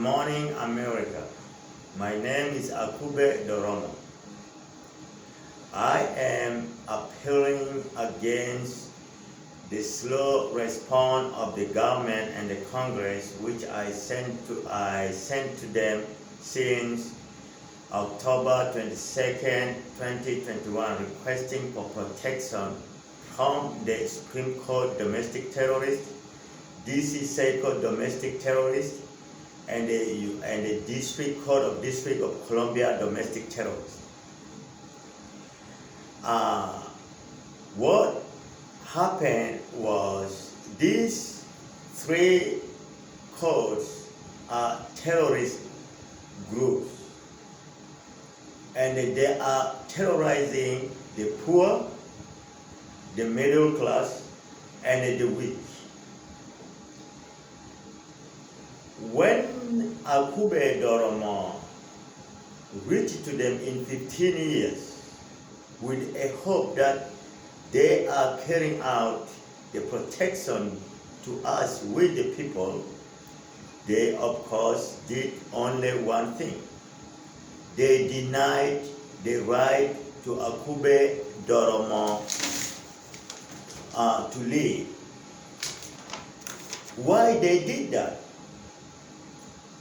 morning, America. My name is Akube Doromo. I am appealing against the slow response of the government and the Congress, which I sent to them since October 22nd, 2021, requesting for protection from the Supreme Court domestic terrorist, DC Circuit domestic terrorist, and the District Court of District of Columbia domestic terrorist. What happened was these three courts are terrorist groups, and they are terrorizing the poor, the middle class, and the weak. When Akube Doromo reached to them in 15 years with a hope that they are carrying out the protection to us with the people, they of course did only one thing. They denied the right to Akube Doromo to live. Why they did that?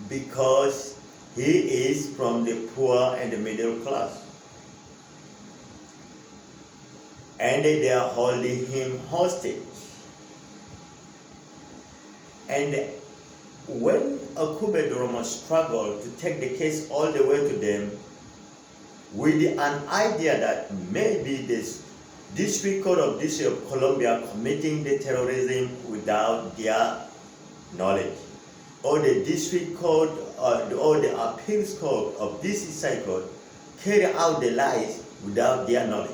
Because he is from the poor and the middle class. And they are holding him hostage. And when Akube Doromo struggled to take the case all the way to them with an idea that maybe this District Court of District of Columbia committing the terrorism without their knowledge, or the District Court or the Appeals Court of DC Circuit carry out the lies without their knowledge.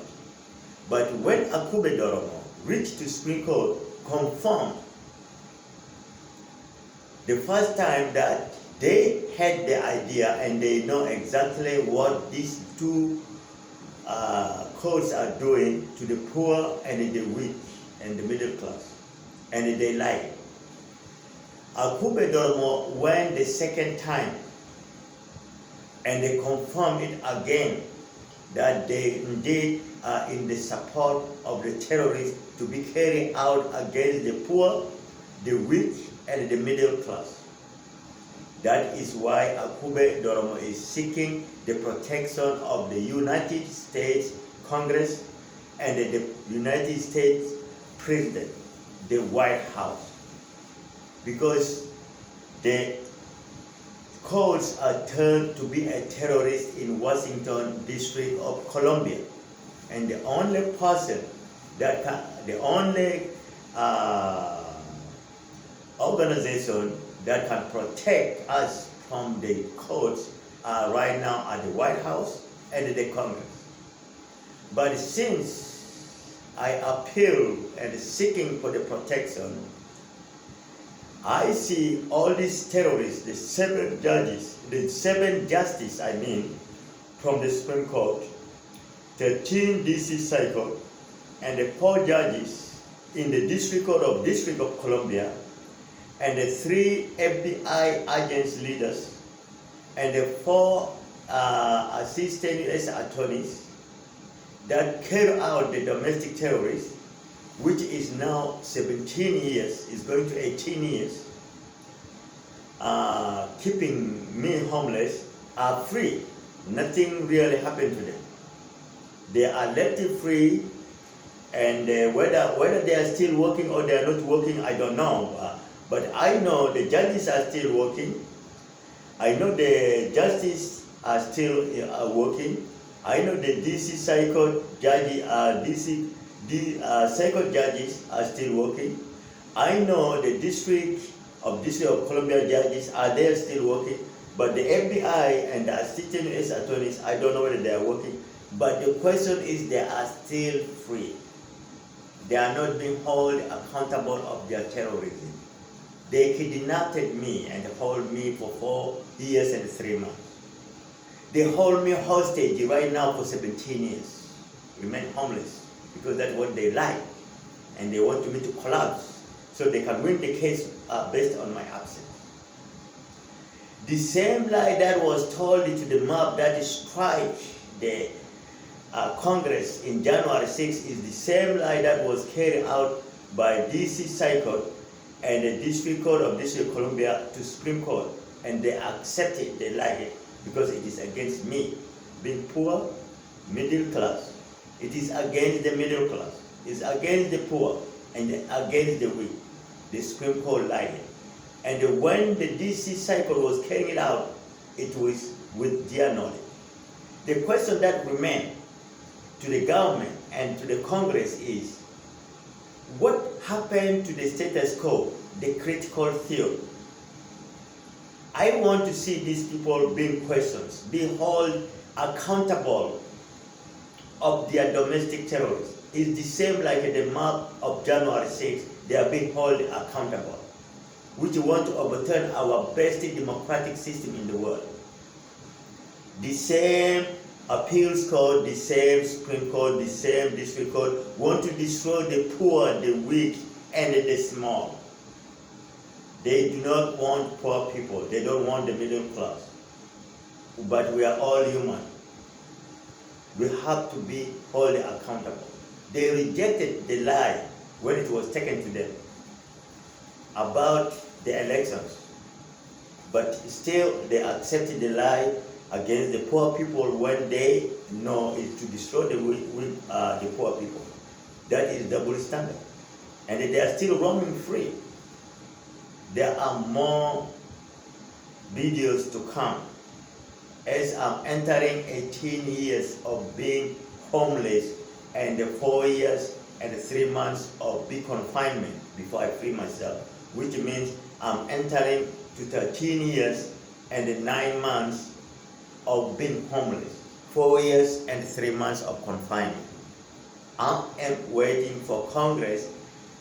But when Akube Doromo reached to Supreme Court, confirmed the first time that they had the idea and they know exactly what these two courts are doing to the poor and the weak and the middle class, and they lied. Akube Doromo went the second time and they confirmed it again that they indeed are in the support of the terrorists to be carried out against the poor, the weak, and the middle class. That is why Akube Doromo is seeking the protection of the United States Congress and the United States President, the White House. Because the courts are turned to be a terrorist in Washington District of Columbia, and the only person that can, the only organization that can protect us from the courts right now are the White House and the Congress. But since I appeal and seeking for the protection, I see all these terrorists, the seven justices, from the Supreme Court, 13 DC Circuit, and the 4 judges in the District Court of District of Columbia, and the 3 FBI agents leaders, and the 4 assistant U.S. attorneys that carry out the domestic terrorists, which is now 17 years, is going to 18 years, keeping me homeless, are free. Nothing really happened to them. They are left free, and whether they are still working or they are not working, I don't know. But I know the judges are still working. I know the justices are still working. I know the DC Circuit judges, Circuit judges are still working. I know the District of Columbia judges are there still working, but the FBI and the assistant U.S. attorneys, I don't know whether they are working. But the question is, they are still free. They are not being held accountable of their terrorism. They kidnapped me and hold me for 4 years and 3 months. They hold me hostage right now for 17 years. Remain homeless, because that's what they like. And they want me to collapse so they can win the case based on my absence. The same lie that was told to the mob that struck the Congress in January 6 is the same lie that was carried out by DC Circuit and the District Court of District of Columbia to Supreme Court, and they accepted the lie because it is against me, being poor, middle class. It is against the middle class. It's against the poor and against the weak. The Supreme Court lied. And when the DC cycle was carrying it out, it was with their knowledge. The question that remains to the government and to the Congress is, what happened to the status quo, the critical theory? I want to see these people being questioned, being held accountable of their domestic terrorists. It's the same like the mob of January 6, they are being held accountable, which want to overturn our best democratic system in the world. The same appeals court, the same Supreme Court, the same district court want to destroy the poor, the weak, and the small. They do not want poor people. They don't want the middle class. But we are all human. We have to be wholly accountable. They rejected the lie when it was taken to them about the elections. But still, they accepted the lie against the poor people when they know it's to destroy the poor people. That is double standard. And they are still roaming free. There are more videos to come as I'm entering 18 years of being homeless and 4 years and 3 months of big confinement before I free myself, which means I'm entering to 13 years and 9 months of being homeless, 4 years and 3 months of confinement. I am waiting for Congress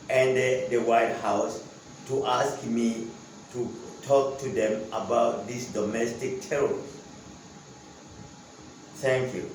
and the White House to ask me to talk to them about this domestic terrorism. Thank you.